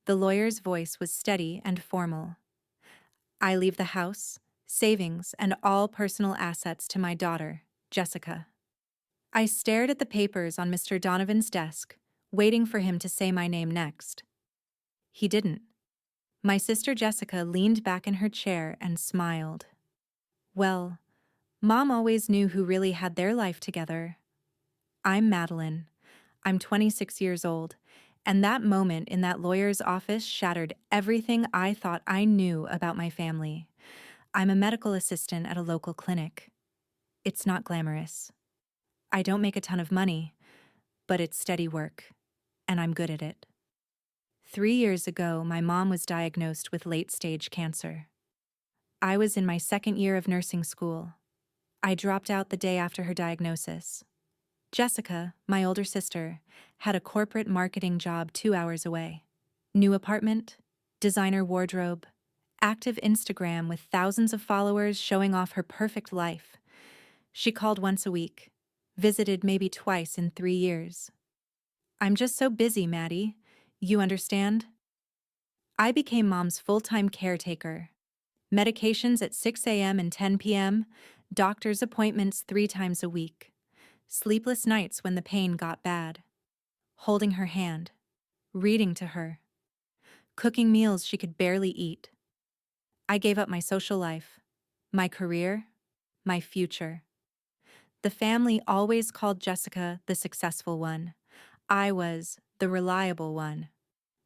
The lawyer's voice was steady and formal. "I leave the house, savings, and all personal assets to my daughter, Jessica." I stared at the papers on Mr. Donovan's desk, waiting for him to say my name next. He didn't. My sister Jessica leaned back in her chair and smiled. Well, Mom always knew who really had their life together. I'm Madeline. I'm 26 years old, and that moment in that lawyer's office shattered everything I thought I knew about my family. I'm a medical assistant at a local clinic. It's not glamorous. I don't make a ton of money, but it's steady work, and I'm good at it. 3 years ago, my mom was diagnosed with late-stage cancer. I was in my second year of nursing school. I dropped out the day after her diagnosis. Jessica, my older sister, had a corporate marketing job 2 hours away. New apartment, designer wardrobe, active Instagram with thousands of followers showing off her perfect life. She called once a week, visited maybe twice in 3 years. I'm just so busy, Maddie. You understand? I became Mom's full-time caretaker. Medications at 6 a.m. and 10 p.m., doctor's appointments 3 times a week. Sleepless nights when the pain got bad. Holding her hand. Reading to her. Cooking meals she could barely eat. I gave up my social life, my career, my future. The family always called Jessica the successful one. I was the reliable one,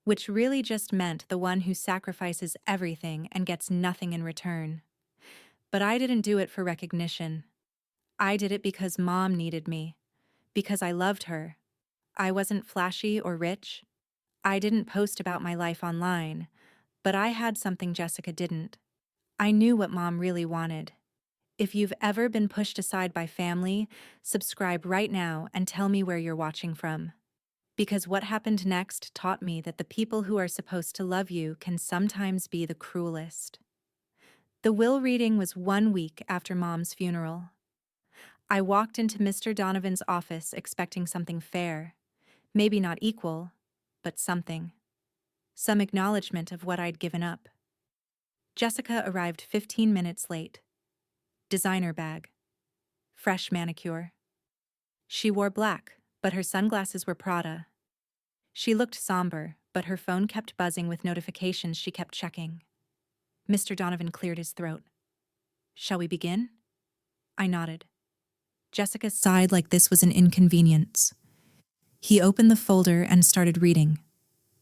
which really just meant the one who sacrifices everything and gets nothing in return. But I didn't do it for recognition. I did it because Mom needed me, because I loved her. I wasn't flashy or rich. I didn't post about my life online, but I had something Jessica didn't. I knew what Mom really wanted. If you've ever been pushed aside by family, subscribe right now and tell me where you're watching from. Because what happened next taught me that the people who are supposed to love you can sometimes be the cruelest. The will reading was 1 week after Mom's funeral. I walked into Mr. Donovan's office expecting something fair. Maybe not equal, but something. Some acknowledgement of what I'd given up. Jessica arrived 15 minutes late. Designer bag. Fresh manicure. She wore black, but her sunglasses were Prada. She looked somber, but her phone kept buzzing with notifications she kept checking. Mr. Donovan cleared his throat. "Shall we begin?" I nodded. Jessica sighed like this was an inconvenience. He opened the folder and started reading.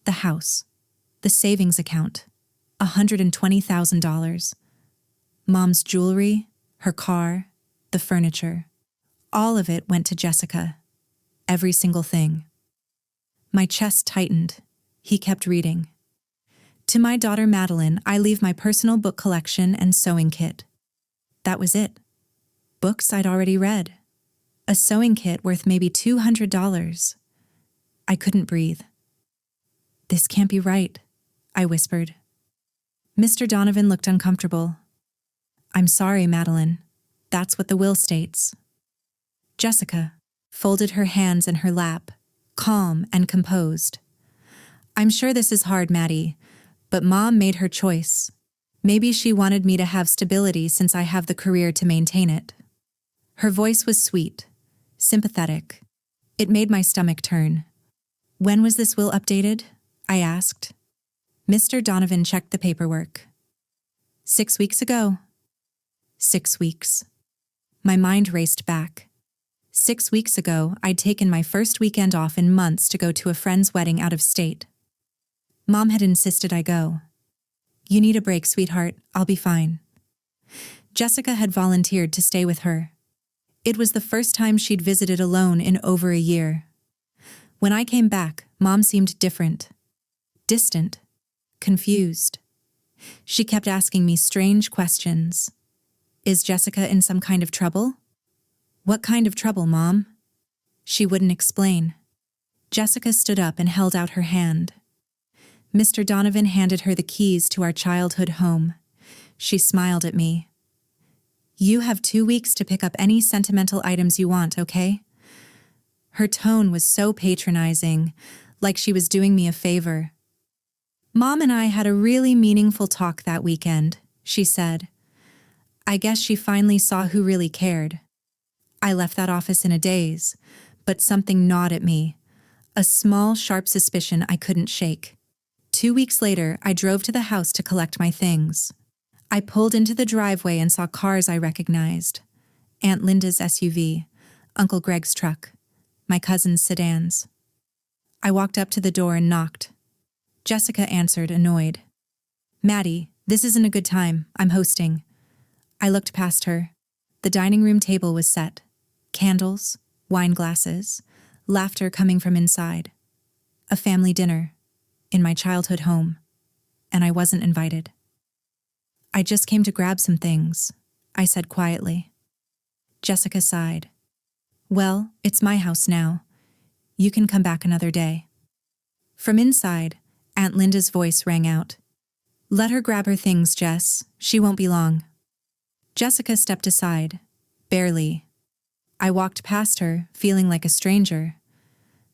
The house. The savings account. $120,000. Mom's jewelry, her car, the furniture. All of it went to Jessica. Every single thing. My chest tightened. He kept reading. "To my daughter Madeline, I leave my personal book collection and sewing kit." That was it. Books I'd already read. A sewing kit worth maybe $200. I couldn't breathe. "This can't be right," I whispered. Mr. Donovan looked uncomfortable. "I'm sorry, Madeline. That's what the will states." Jessica folded her hands in her lap, calm and composed. "I'm sure this is hard, Maddie, but Mom made her choice. Maybe she wanted me to have stability since I have the career to maintain it." Her voice was sweet, sympathetic. It made my stomach turn. "When was this will updated?" I asked. Mr. Donovan checked the paperwork. 6 weeks ago." 6 weeks. My mind raced back. 6 weeks ago, I'd taken my first weekend off in months to go to a friend's wedding out of state. Mom had insisted I go. "You need a break, sweetheart. I'll be fine." Jessica had volunteered to stay with her. It was the first time she'd visited alone in over a year. When I came back, Mom seemed different. Distant. Confused. She kept asking me strange questions. "Is Jessica in some kind of trouble?" "What kind of trouble, Mom?" She wouldn't explain. Jessica stood up and held out her hand. Mr. Donovan handed her the keys to our childhood home. She smiled at me. "You have 2 weeks to pick up any sentimental items you want, okay?" Her tone was so patronizing, like she was doing me a favor. Mom and I had a really meaningful talk that weekend, she said. I guess she finally saw who really cared. I left that office in a daze, but something gnawed at me, a small, sharp suspicion I couldn't shake. 2 weeks later, I drove to the house to collect my things. I pulled into the driveway and saw cars I recognized. Aunt Linda's SUV, Uncle Greg's truck, my cousin's sedans. I walked up to the door and knocked. Jessica answered, annoyed. Maddie, this isn't a good time. I'm hosting. I looked past her. The dining room table was set. Candles, wine glasses, laughter coming from inside. A family dinner, in my childhood home. And I wasn't invited. I just came to grab some things, I said quietly. Jessica sighed. Well, it's my house now. You can come back another day. From inside, Aunt Linda's voice rang out. Let her grab her things, Jess. She won't be long. Jessica stepped aside, barely. I walked past her, feeling like a stranger.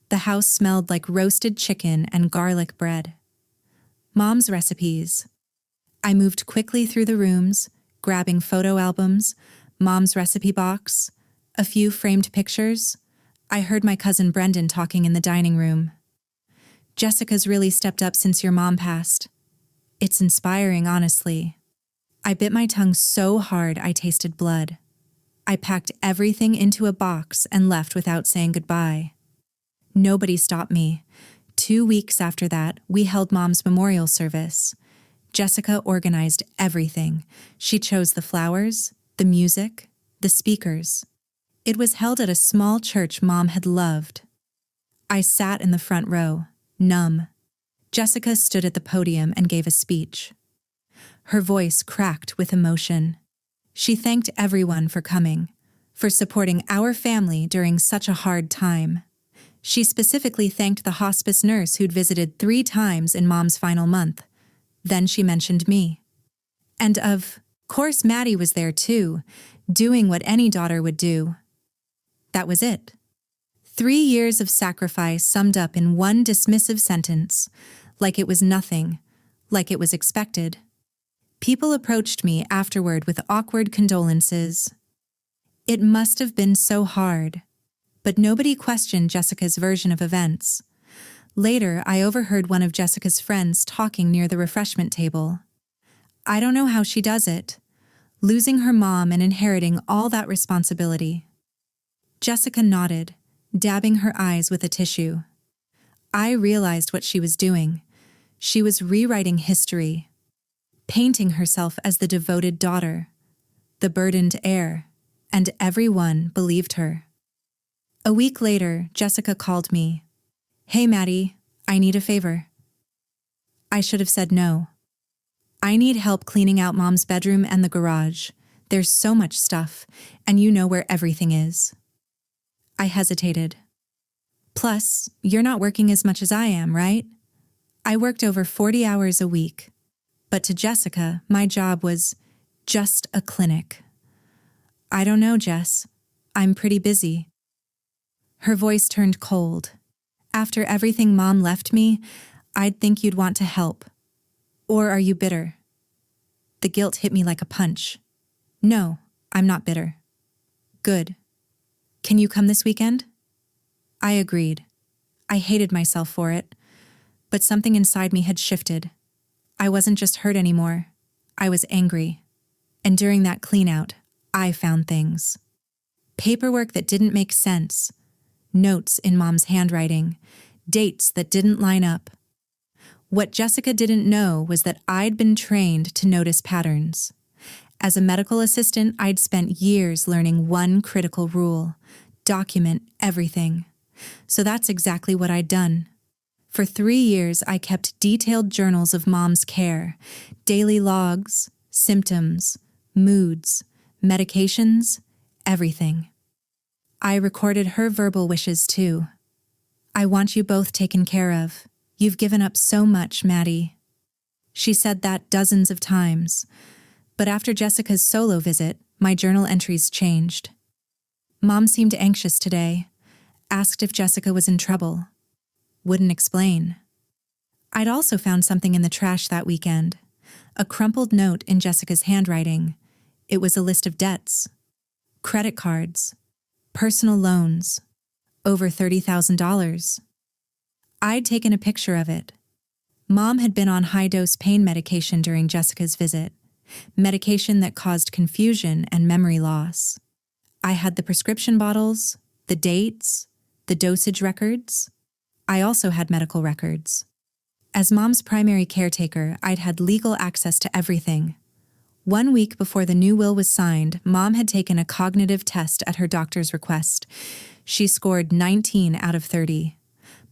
The house smelled like roasted chicken and garlic bread. Mom's recipes. I moved quickly through the rooms, grabbing photo albums, Mom's recipe box, a few framed pictures. I heard my cousin Brendan talking in the dining room. Jessica's really stepped up since your mom passed. It's inspiring, honestly. I bit my tongue so hard I tasted blood. I packed everything into a box and left without saying goodbye. Nobody stopped me. 2 weeks after that, we held Mom's memorial service. Jessica organized everything. She chose the flowers, the music, the speakers. It was held at a small church Mom had loved. I sat in the front row, numb. Jessica stood at the podium and gave a speech. Her voice cracked with emotion. She thanked everyone for coming, for supporting our family during such a hard time. She specifically thanked the hospice nurse who'd visited 3 times in Mom's final month. Then she mentioned me. And of course Maddie was there too, doing what any daughter would do. That was it. 3 years of sacrifice summed up in one dismissive sentence, like it was nothing, like it was expected. People approached me afterward with awkward condolences. It must have been so hard, but nobody questioned Jessica's version of events. Later, I overheard one of Jessica's friends talking near the refreshment table. I don't know how she does it, losing her mom and inheriting all that responsibility. Jessica nodded, dabbing her eyes with a tissue. I realized what she was doing. She was rewriting history, painting herself as the devoted daughter, the burdened heir, and everyone believed her. A week later, Jessica called me. Hey, Maddie, I need a favor. I should have said no. I need help cleaning out Mom's bedroom and the garage. There's so much stuff, and you know where everything is. I hesitated. Plus, you're not working as much as I am, right? I worked over 40 hours a week. But to Jessica, my job was just a clinic. I don't know, Jess. I'm pretty busy. Her voice turned cold. After everything Mom left me, I'd think you'd want to help. Or are you bitter? The guilt hit me like a punch. No, I'm not bitter. Good. Can you come this weekend? I agreed. I hated myself for it, but something inside me had shifted. I wasn't just hurt anymore. I was angry. And during that clean-out, I found things. Paperwork that didn't make sense. Notes in Mom's handwriting. Dates that didn't line up. What Jessica didn't know was that I'd been trained to notice patterns. As a medical assistant, I'd spent years learning one critical rule: document everything. So that's exactly what I'd done. For 3 years, I kept detailed journals of Mom's care, daily logs, symptoms, moods, medications, everything. I recorded her verbal wishes too. I want you both taken care of. You've given up so much, Maddie. She said that dozens of times, but after Jessica's solo visit, my journal entries changed. Mom seemed anxious today, asked if Jessica was in trouble. Wouldn't explain. I'd also found something in the trash that weekend. A crumpled note in Jessica's handwriting. It was a list of debts. Credit cards. Personal loans. Over $30,000. I'd taken a picture of it. Mom had been on high-dose pain medication during Jessica's visit. Medication that caused confusion and memory loss. I had the prescription bottles, the dates, the dosage records. I also had medical records. As Mom's primary caretaker, I'd had legal access to everything. 1 week before the new will was signed, Mom had taken a cognitive test at her doctor's request. She scored 19 out of 30,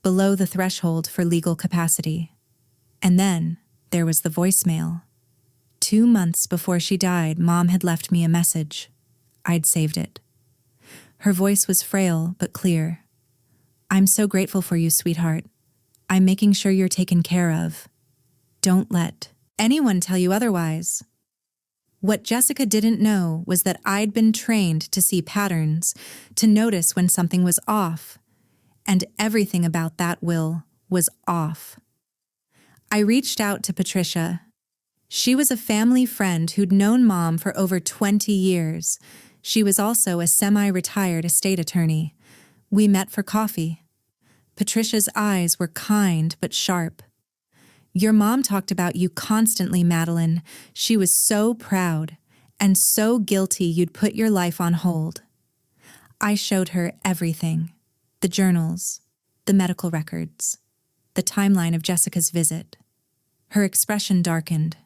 below the threshold for legal capacity. And then there was the voicemail. 2 months before she died, Mom had left me a message. I'd saved it. Her voice was frail but clear. "I'm so grateful for you, sweetheart. I'm making sure you're taken care of. Don't let anyone tell you otherwise." What Jessica didn't know was that I'd been trained to see patterns, to notice when something was off, and everything about that will was off. I reached out to Patricia. She was a family friend who'd known Mom for over 20 years. She was also a semi-retired estate attorney. We met for coffee. Patricia's eyes were kind but sharp. "Your mom talked about you constantly, Madeline. She was so proud and so guilty you'd put your life on hold." I showed her everything. The journals, the medical records, the timeline of Jessica's visit. Her expression darkened.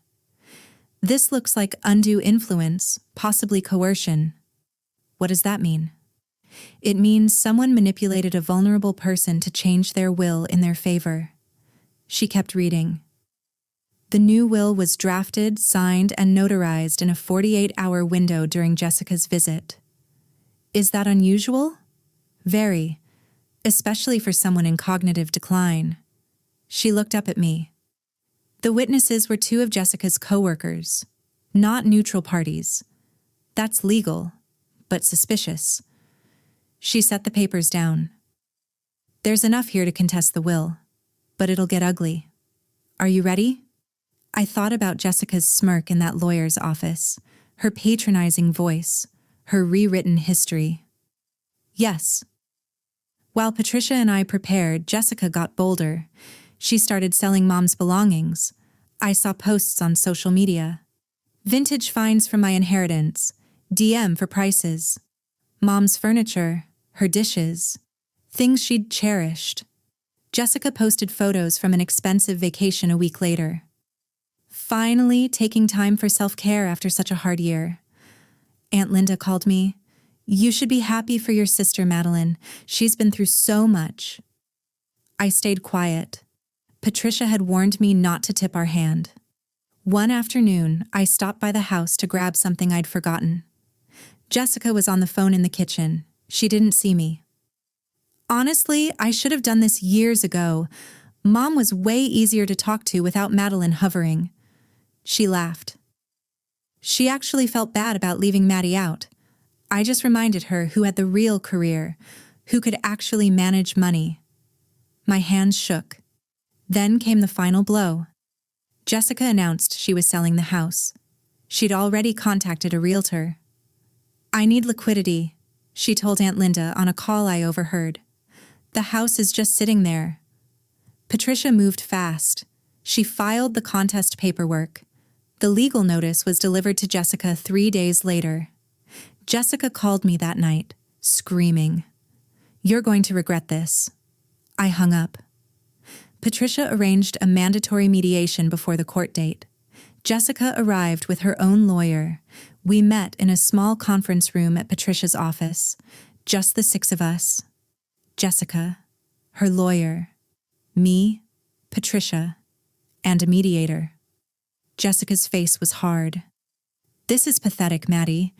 "This looks like undue influence, possibly coercion." "What does that mean?" "It means someone manipulated a vulnerable person to change their will in their favor." She kept reading. "The new will was drafted, signed, and notarized in a 48-hour window during Jessica's visit." "Is that unusual?" "Very, especially for someone in cognitive decline." She looked up at me. "The witnesses were 2 of Jessica's co-workers, not neutral parties. That's legal, but suspicious." She set the papers down. "There's enough here to contest the will, but it'll get ugly. Are you ready?" I thought about Jessica's smirk in that lawyer's office, her patronizing voice, her rewritten history. "Yes." While Patricia and I prepared, Jessica got bolder. She started selling Mom's belongings. I saw posts on social media. "Vintage finds from my inheritance. DM for prices." Mom's furniture, her dishes, things she'd cherished. Jessica posted photos from an expensive vacation a week later. Finally taking time for self-care after such a hard year. Aunt Linda called me. "You should be happy for your sister, Madeline. She's been through so much." I stayed quiet. Patricia had warned me not to tip our hand. One afternoon, I stopped by the house to grab something I'd forgotten. Jessica was on the phone in the kitchen. She didn't see me. "Honestly, I should have done this years ago. Mom was way easier to talk to without Madeline hovering." She laughed. She actually felt bad about leaving Maddie out. I just reminded her who had the real career, who could actually manage money. My hands shook. Then came the final blow. Jessica announced she was selling the house. She'd already contacted a realtor. "I need liquidity," she told Aunt Linda on a call I overheard. "The house is just sitting there." Patricia moved fast. She filed the contest paperwork. The legal notice was delivered to Jessica 3 days later. Jessica called me that night, screaming, "You're going to regret this." I hung up. Patricia arranged a mandatory mediation before the court date. Jessica arrived with her own lawyer. We met in a small conference room at Patricia's office, just the 6 of us. Jessica, her lawyer, me, Patricia, and a mediator. Jessica's face was hard. "This is pathetic, Maddie.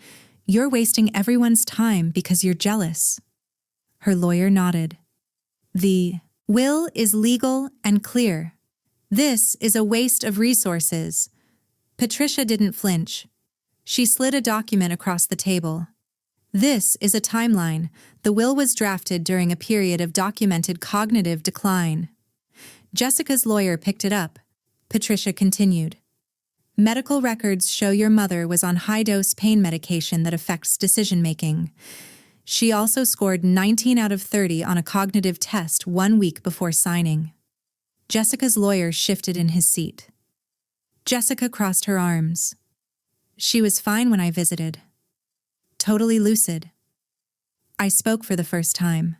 You're wasting everyone's time because you're jealous." Her lawyer nodded. "The will is legal and clear. This is a waste of resources." Patricia didn't flinch. She slid a document across the table. "This is a timeline. The will was drafted during a period of documented cognitive decline." Jessica's lawyer picked it up. Patricia continued. Medical records show your mother was on high-dose pain medication that affects decision-making. She also scored 19 out of 30 on a cognitive test 1 week before signing. Jessica's lawyer shifted in his seat. Jessica crossed her arms. She was fine when I visited. Totally lucid. I spoke for the first time.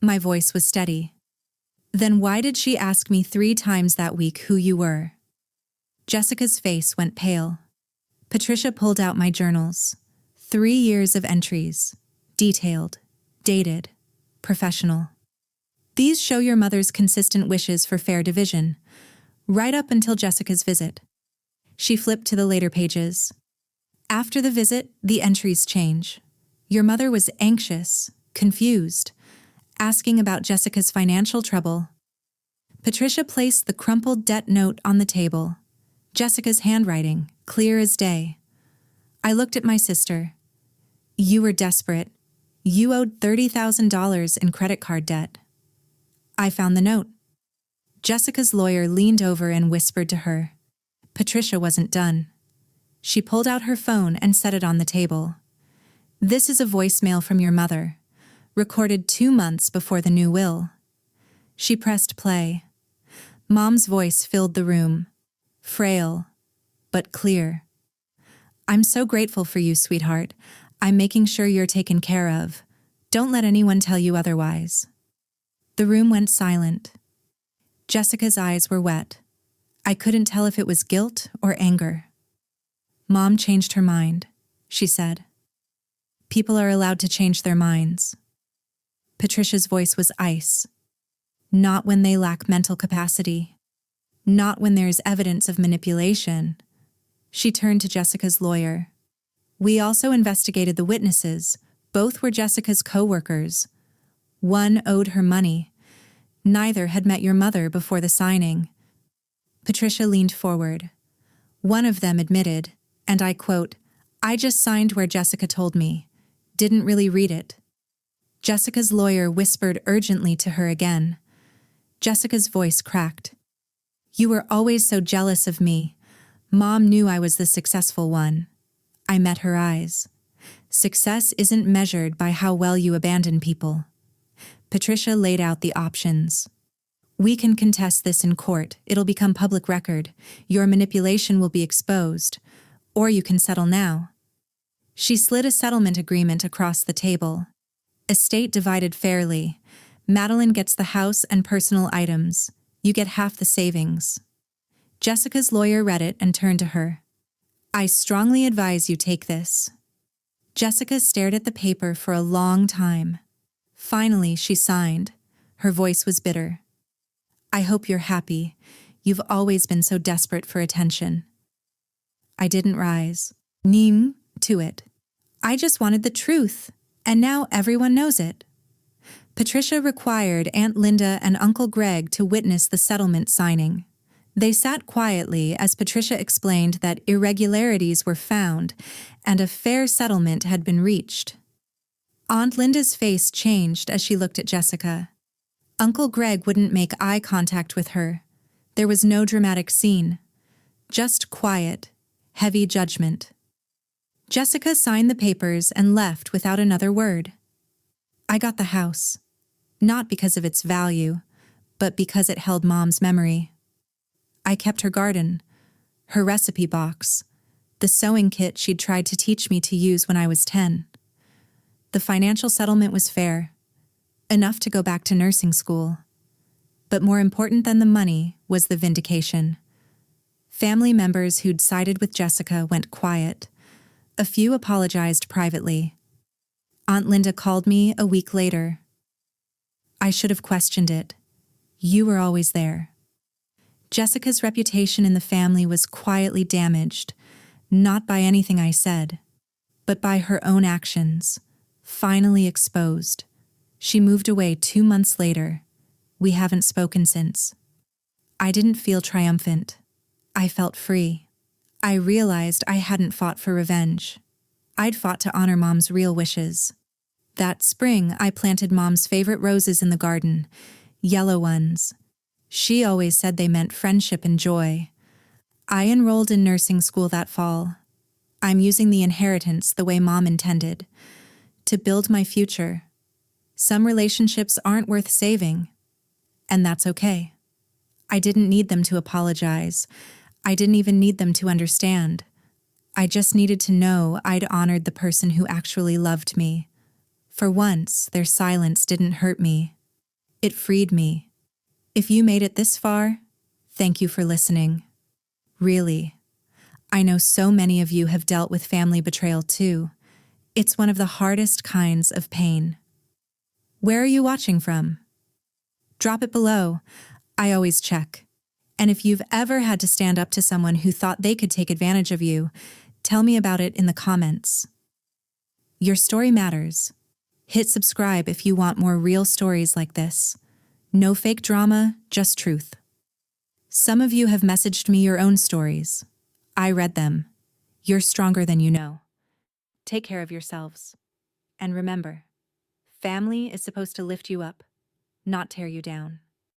My voice was steady. Then why did she ask me 3 times that week who you were? Jessica's face went pale. Patricia pulled out my journals. 3 years of entries. Detailed, dated, professional. These show your mother's consistent wishes for fair division, right up until Jessica's visit. She flipped to the later pages. After the visit, the entries change. Your mother was anxious, confused, asking about Jessica's financial trouble. Patricia placed the crumpled debt note on the table. Jessica's handwriting, clear as day. I looked at my sister. You were desperate. You owed $30,000 in credit card debt. I found the note. Jessica's lawyer leaned over and whispered to her. Patricia wasn't done. She pulled out her phone and set it on the table. This is a voicemail from your mother, recorded 2 months before the new will. She pressed play. Mom's voice filled the room. Frail, but clear. I'm so grateful for you, sweetheart. I'm making sure you're taken care of. Don't let anyone tell you otherwise. The room went silent. Jessica's eyes were wet. I couldn't tell if it was guilt or anger. Mom changed her mind, she said. People are allowed to change their minds. Patricia's voice was ice. Not when they lack mental capacity. Not when there's evidence of manipulation. She turned to Jessica's lawyer. We also investigated the witnesses. Both were Jessica's co-workers. One owed her money. Neither had met your mother before the signing. Patricia leaned forward. One of them admitted, and I quote, I just signed where Jessica told me. Didn't really read it. Jessica's lawyer whispered urgently to her again. Jessica's voice cracked. You were always so jealous of me. Mom knew I was the successful one. I met her eyes. Success isn't measured by how well you abandon people. Patricia laid out the options. We can contest this in court. It'll become public record. Your manipulation will be exposed. Or you can settle now. She slid a settlement agreement across the table. Estate divided fairly. Madeline gets the house and personal items. You get half the savings. Jessica's lawyer read it and turned to her. I strongly advise you take this. Jessica stared at the paper for a long time. Finally, she signed. Her voice was bitter. I hope you're happy. You've always been so desperate for attention. I didn't rise. To it. I just wanted the truth, and now everyone knows it. Patricia required Aunt Linda and Uncle Greg to witness the settlement signing. They sat quietly as Patricia explained that irregularities were found and a fair settlement had been reached. Aunt Linda's face changed as she looked at Jessica. Uncle Greg wouldn't make eye contact with her. There was no dramatic scene. Just quiet, heavy judgment. Jessica signed the papers and left without another word. I got the house, not because of its value, but because it held Mom's memory. I kept her garden, her recipe box, the sewing kit she'd tried to teach me to use when I was 10. The financial settlement was fair, enough to go back to nursing school. But more important than the money was the vindication. Family members who'd sided with Jessica went quiet. A few apologized privately. Aunt Linda called me a week later. I should have questioned it. You were always there. Jessica's reputation in the family was quietly damaged, not by anything I said, but by her own actions, finally exposed. She moved away 2 months later. We haven't spoken since. I didn't feel triumphant. I felt free. I realized I hadn't fought for revenge. I'd fought to honor Mom's real wishes. That spring, I planted Mom's favorite roses in the garden, yellow ones, She always said they meant friendship and joy. I enrolled in nursing school that fall. I'm using the inheritance the way Mom intended, to build my future. Some relationships aren't worth saving, and that's okay. I didn't need them to apologize. I didn't even need them to understand. I just needed to know I'd honored the person who actually loved me. For once, their silence didn't hurt me. It freed me. If you made it this far, thank you for listening. Really. I know so many of you have dealt with family betrayal too. It's one of the hardest kinds of pain. Where are you watching from? Drop it below. I always check. And if you've ever had to stand up to someone who thought they could take advantage of you, tell me about it in the comments. Your story matters. Hit subscribe if you want more real stories like this. No fake drama, just truth. Some of you have messaged me your own stories. I read them. You're stronger than you know. Take care of yourselves. And remember, family is supposed to lift you up, not tear you down.